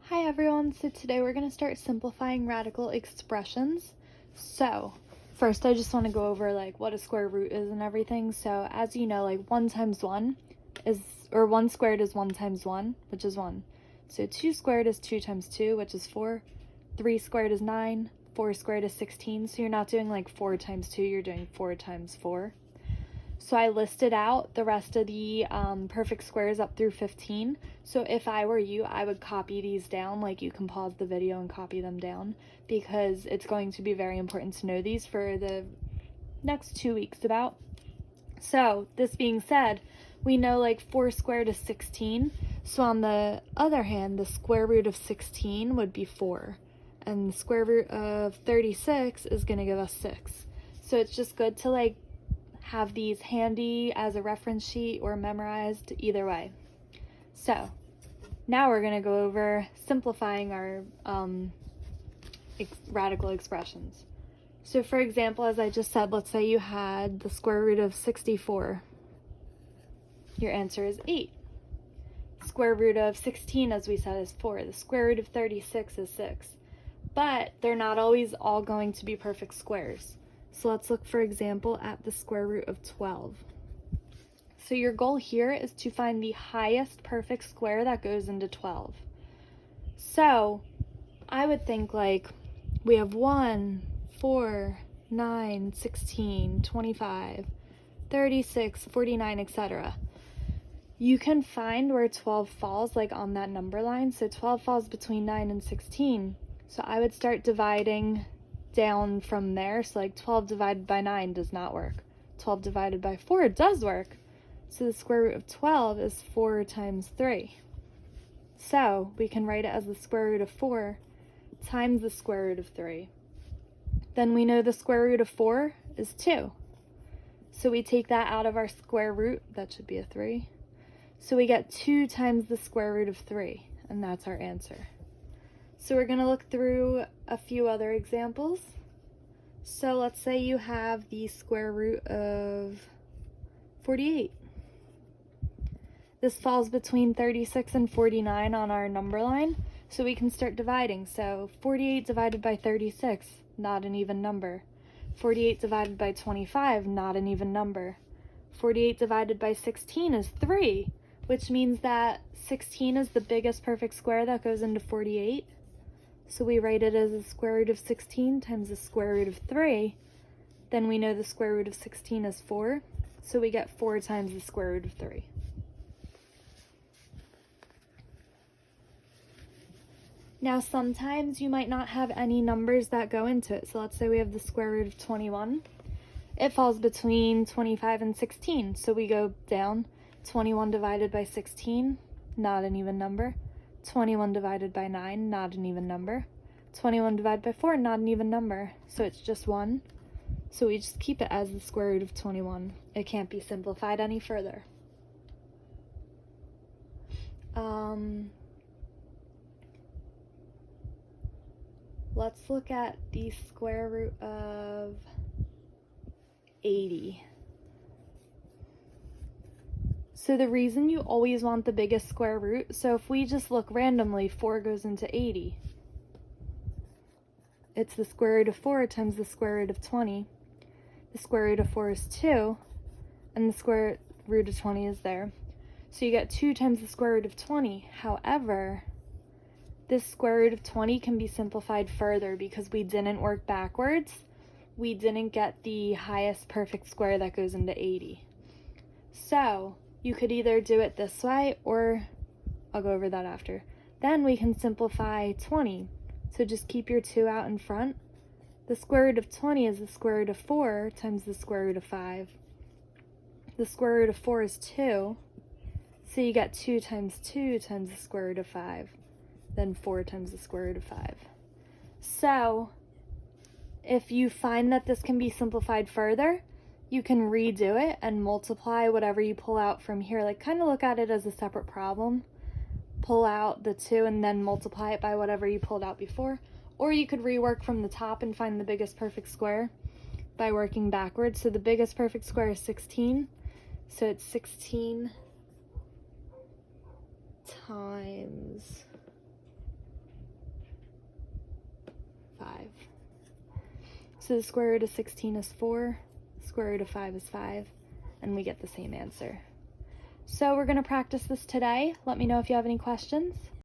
Hi everyone, so today we're going to start simplifying radical expressions. So first I just want to go over like what a square root is and everything. So as you know, like 1 times 1 is, or 1 squared is 1 times 1, which is 1. So 2 squared is 2 times 2, which is 4. 3 squared is 9. 4 squared is 16. So you're not doing like 4 times 2, you're doing 4 times 4. So I listed out the rest of the perfect squares up through 15. So if I were you, I would copy these down. Like, you can pause the video and copy them down because it's going to be very important to know these for the next 2 weeks about. So this being said, we know like 4 squared is 16. So on the other hand, the square root of 16 would be 4. And the square root of 36 is going to give us 6. So it's just good to like have these handy as a reference sheet or memorized, either way. So now we're going to go over simplifying our radical expressions. So for example, as I just said, let's say you had the square root of 64. Your answer is 8. Square root of 16, as we said, is 4. The square root of 36 is 6. But they're not always all going to be perfect squares. So let's look, for example, at the square root of 12. So your goal here is to find the highest perfect square that goes into 12. So I would think like we have 1, 4, 9, 16, 25, 36, 49, etc. You can find where 12 falls like on that number line. So 12 falls between 9 and 16. So I would start dividing down from there. So like 12 divided by 9 does not work. 12 divided by 4 does work. So the square root of 12 is 4 times 3. So we can write it as the square root of 4 times the square root of 3. Then we know the square root of 4 is 2. So we take that out of our square root. That should be a 3. So we get 2 times the square root of 3, and that's our answer. So we're going to look through a few other examples. So let's say you have the square root of 48. This falls between 36 and 49 on our number line, so we can start dividing. So 48 divided by 36, not an even number. 48 divided by 25, not an even number. 48 divided by 16 is 3, which means that 16 is the biggest perfect square that goes into 48. So we write it as the square root of 16 times the square root of 3. Then we know the square root of 16 is 4. So we get 4 times the square root of 3. Now sometimes you might not have any numbers that go into it. So let's say we have the square root of 21. It falls between 25 and 16. So we go down. 21 divided by 16, not an even number. 21 divided by 9, not an even number. 21 divided by 4, not an even number. So it's just 1. So we just keep it as the square root of 21. It can't be simplified any further. Let's look at the square root of 80. So the reason you always want the biggest square root, so if we just look randomly, 4 goes into 80. It's the square root of 4 times the square root of 20. The square root of 4 is 2, and the square root of 20 is there. So you get 2 times the square root of 20. However, this square root of 20 can be simplified further because we didn't work backwards. We didn't get the highest perfect square that goes into 80. So you could either do it this way, or I'll go over that after. Then we can simplify 20. So just keep your 2 out in front. The square root of 20 is the square root of 4 times the square root of 5. The square root of 4 is 2. So you get 2 times 2 times the square root of 5. Then 4 times the square root of 5. So if you find that this can be simplified further, you can redo it and multiply whatever you pull out from here. Like, kind of look at it as a separate problem. Pull out the 2 and then multiply it by whatever you pulled out before. Or you could rework from the top and find the biggest perfect square by working backwards. So the biggest perfect square is 16. So it's 16 times 5. So the square root of 16 is 4, square root of 5 is 5, and we get the same answer. So we're going to practice this today. Let me know if you have any questions.